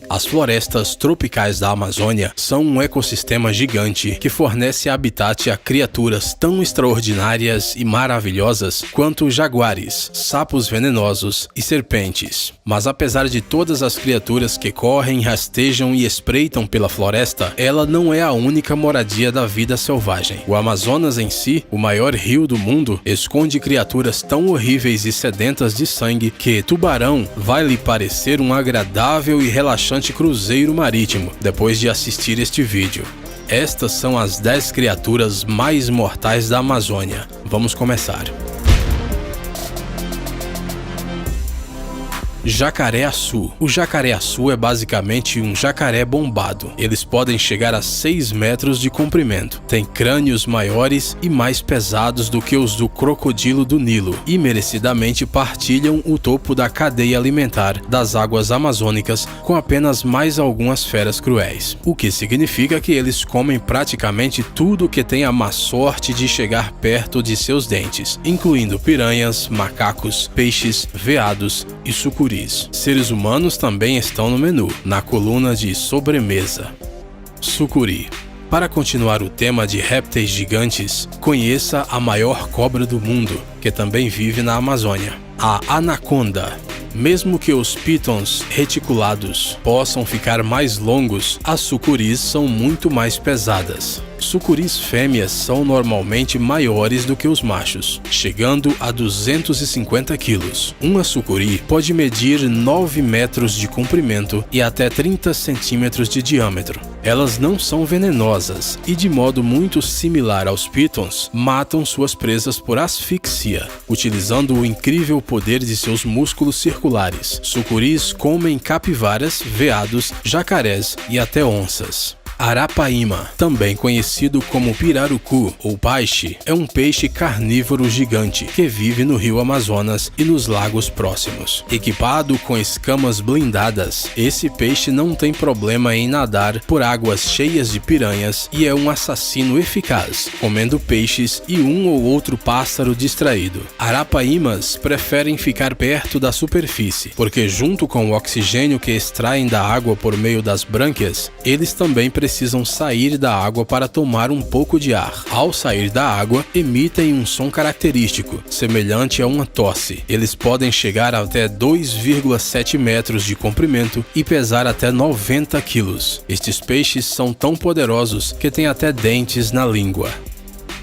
As florestas tropicais da Amazônia são um ecossistema gigante que fornece habitat a criaturas tão extraordinárias e maravilhosas quanto jaguares, sapos venenosos e serpentes. Mas apesar de todas as criaturas que correm, rastejam e espreitam pela floresta, ela não é a única moradia da vida selvagem. O Amazonas em si, o maior rio do mundo, esconde criaturas tão horríveis e sedentas de sangue que Tubarão vai lhe parecer um agradável e relaxante cruzeiro marítimo depois de assistir este vídeo. Estas são as 10 criaturas mais mortais da Amazônia. Vamos começar. Jacaré-açu. O jacaré-açu é basicamente um jacaré bombado. Eles podem chegar a 6 metros de comprimento. Tem crânios maiores e mais pesados do que os do crocodilo do Nilo e merecidamente partilham o topo da cadeia alimentar das águas amazônicas com apenas mais algumas feras cruéis. O que significa que eles comem praticamente tudo que tem a má sorte de chegar perto de seus dentes, incluindo piranhas, macacos, peixes, veados e sucuris. Seres humanos também estão no menu, na coluna de sobremesa. Sucuri. Para continuar o tema de répteis gigantes, conheça a maior cobra do mundo, que também vive na Amazônia, a anaconda. Mesmo que os pitons reticulados possam ficar mais longos, as sucuris são muito mais pesadas. Sucuris fêmeas são normalmente maiores do que os machos, chegando a 250 quilos. Uma sucuri pode medir 9 metros de comprimento e até 30 centímetros de diâmetro. Elas não são venenosas e, de modo muito similar aos pitons, matam suas presas por asfixia, utilizando o incrível poder de seus músculos circulares. Sucuris comem capivaras, veados, jacarés e até onças. Arapaíma, também conhecido como pirarucu ou peixe, é um peixe carnívoro gigante que vive no rio Amazonas e nos lagos próximos. Equipado com escamas blindadas, esse peixe não tem problema em nadar por águas cheias de piranhas e é um assassino eficaz, comendo peixes e um ou outro pássaro distraído. Arapaímas preferem ficar perto da superfície, porque junto com o oxigênio que extraem da água por meio das brânquias, eles também precisam sair da água para tomar um pouco de ar. Ao sair da água, emitem um som característico, semelhante a uma tosse. Eles podem chegar até 2,7 metros de comprimento e pesar até 90 quilos. Estes peixes são tão poderosos que têm até dentes na língua.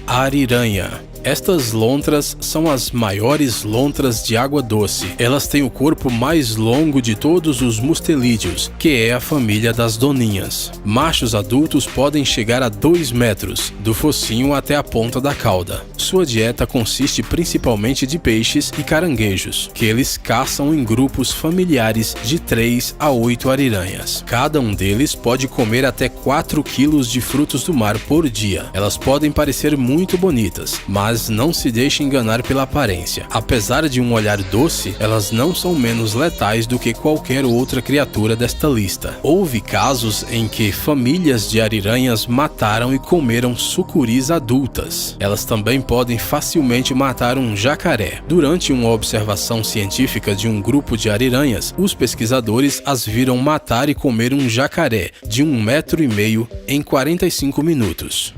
Ariranha. Estas lontras são as maiores lontras de água doce. Elas têm o corpo mais longo de todos os mustelídeos, que é a família das doninhas. Machos adultos podem chegar a 2 metros, do focinho até a ponta da cauda. Sua dieta consiste principalmente de peixes e caranguejos, que eles caçam em grupos familiares de 3 a 8 ariranhas. Cada um deles pode comer até 4 quilos de frutos do mar por dia. Elas podem parecer muito bonitas, mas não se deixe enganar pela aparência. Apesar de um olhar doce, elas não são menos letais do que qualquer outra criatura desta lista. Houve casos em que famílias de ariranhas mataram e comeram sucuris adultas. Elas também podem facilmente matar um jacaré. Durante uma observação científica de um grupo de ariranhas, os pesquisadores as viram matar e comer um jacaré de 1,5 metro em 45 minutos.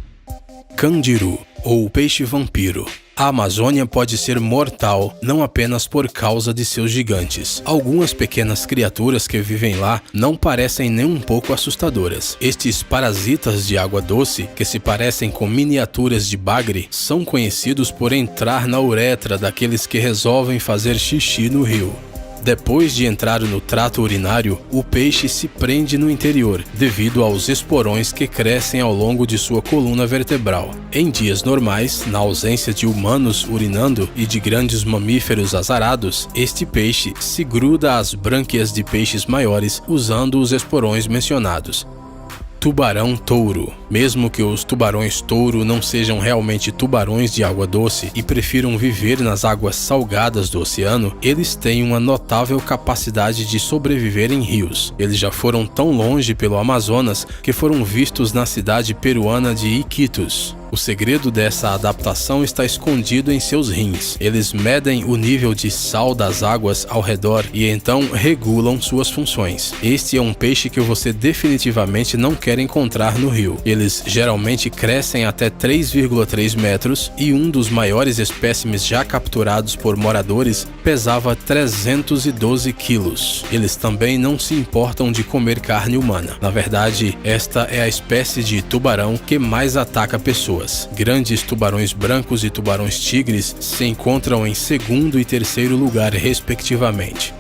Candiru, ou peixe vampiro. A Amazônia pode ser mortal não apenas por causa de seus gigantes. Algumas pequenas criaturas que vivem lá não parecem nem um pouco assustadoras. Estes parasitas de água doce, que se parecem com miniaturas de bagre, são conhecidos por entrar na uretra daqueles que resolvem fazer xixi no rio. Depois de entrar no trato urinário, o peixe se prende no interior, devido aos esporões que crescem ao longo de sua coluna vertebral. Em dias normais, na ausência de humanos urinando e de grandes mamíferos azarados, este peixe se gruda às brânquias de peixes maiores usando os esporões mencionados. Tubarão-touro. Mesmo que os tubarões-touro não sejam realmente tubarões de água doce e prefiram viver nas águas salgadas do oceano, eles têm uma notável capacidade de sobreviver em rios. Eles já foram tão longe pelo Amazonas que foram vistos na cidade peruana de Iquitos. O segredo dessa adaptação está escondido em seus rins. Eles medem o nível de sal das águas ao redor e então regulam suas funções. Este é um peixe que você definitivamente não quer encontrar no rio. Eles geralmente crescem até 3,3 metros e um dos maiores espécimes já capturados por moradores pesava 312 quilos. Eles também não se importam de comer carne humana. Na verdade, esta é a espécie de tubarão que mais ataca pessoas. Grandes tubarões brancos e tubarões tigres se encontram em segundo e terceiro lugar, respectivamente.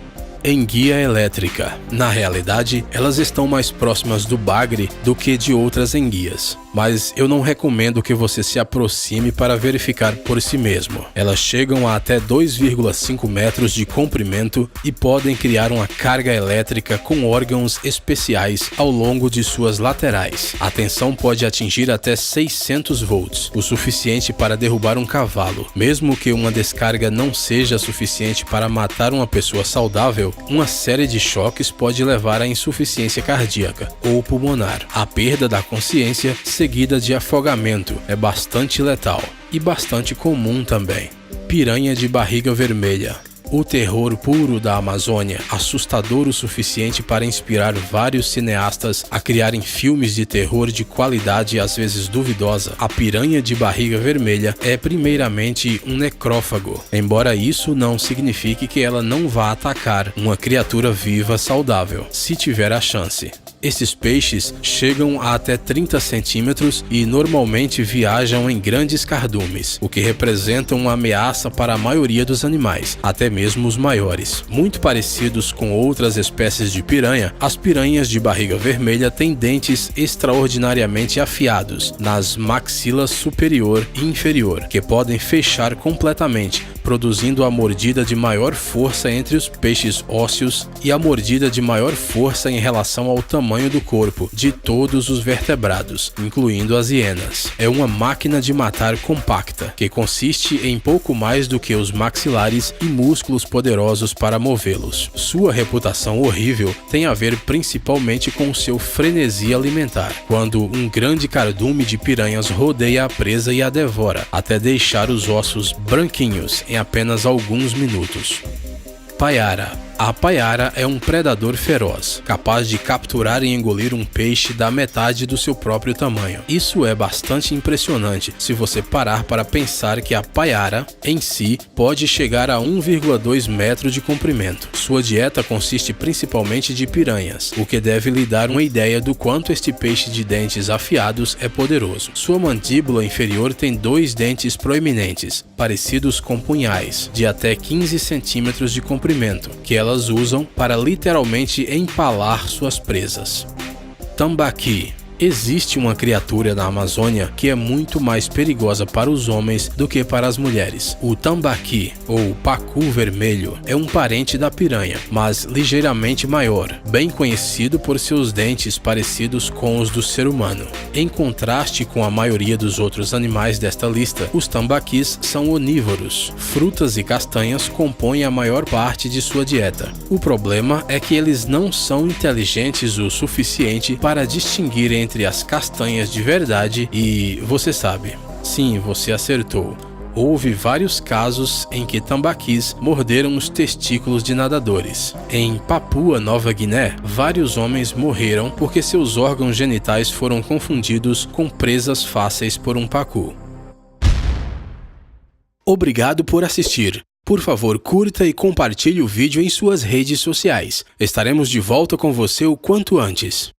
Enguia elétrica. Na realidade, elas estão mais próximas do bagre do que de outras enguias, mas eu não recomendo que você se aproxime para verificar por si mesmo. Elas chegam a até 2,5 metros de comprimento e podem criar uma carga elétrica com órgãos especiais ao longo de suas laterais. A tensão pode atingir até 600 volts, o suficiente para derrubar um cavalo. Mesmo que uma descarga não seja suficiente para matar uma pessoa saudável, uma série de choques pode levar à insuficiência cardíaca ou pulmonar. A perda da consciência, seguida de afogamento, é bastante letal e bastante comum também. Piranha de barriga vermelha. O terror puro da Amazônia, assustador o suficiente para inspirar vários cineastas a criarem filmes de terror de qualidade às vezes duvidosa. A piranha de barriga vermelha é primeiramente um necrófago, embora isso não signifique que ela não vá atacar uma criatura viva saudável, se tiver a chance. Esses peixes chegam a até 30 centímetros e normalmente viajam em grandes cardumes, o que representa uma ameaça para a maioria dos animais, até mesmo os maiores. Muito parecidos com outras espécies de piranha, as piranhas de barriga vermelha têm dentes extraordinariamente afiados nas maxilas superior e inferior, que podem fechar completamente, produzindo a mordida de maior força entre os peixes ósseos e a mordida de maior força em relação ao tamanho do corpo de todos os vertebrados, incluindo as hienas. É uma máquina de matar compacta, que consiste em pouco mais do que os maxilares e músculos poderosos para movê-los. Sua reputação horrível tem a ver principalmente com seu frenesi alimentar, quando um grande cardume de piranhas rodeia a presa e a devora, até deixar os ossos branquinhos em apenas alguns minutos. Paiara. A paiara é um predador feroz, capaz de capturar e engolir um peixe da metade do seu próprio tamanho. Isso é bastante impressionante se você parar para pensar que a paiara, em si, pode chegar a 1,2 metros de comprimento. Sua dieta consiste principalmente de piranhas, o que deve lhe dar uma ideia do quanto este peixe de dentes afiados é poderoso. Sua mandíbula inferior tem 2 dentes proeminentes, parecidos com punhais, de até 15 centímetros de comprimento, que elas usam para literalmente empalar suas presas. Tambaqui. Existe uma criatura na Amazônia que é muito mais perigosa para os homens do que para as mulheres. O tambaqui, ou pacu vermelho, é um parente da piranha, mas ligeiramente maior, bem conhecido por seus dentes parecidos com os do ser humano. Em contraste com a maioria dos outros animais desta lista, os tambaquis são onívoros. Frutas e castanhas compõem a maior parte de sua dieta. O problema é que eles não são inteligentes o suficiente para distinguir entre as castanhas de verdade e, você sabe, sim, você acertou. Houve vários casos em que tambaquis morderam os testículos de nadadores. Em Papua Nova Guiné, vários homens morreram porque seus órgãos genitais foram confundidos com presas fáceis por um pacu. Obrigado por assistir. Por favor, curta e compartilhe o vídeo em suas redes sociais. Estaremos de volta com você o quanto antes.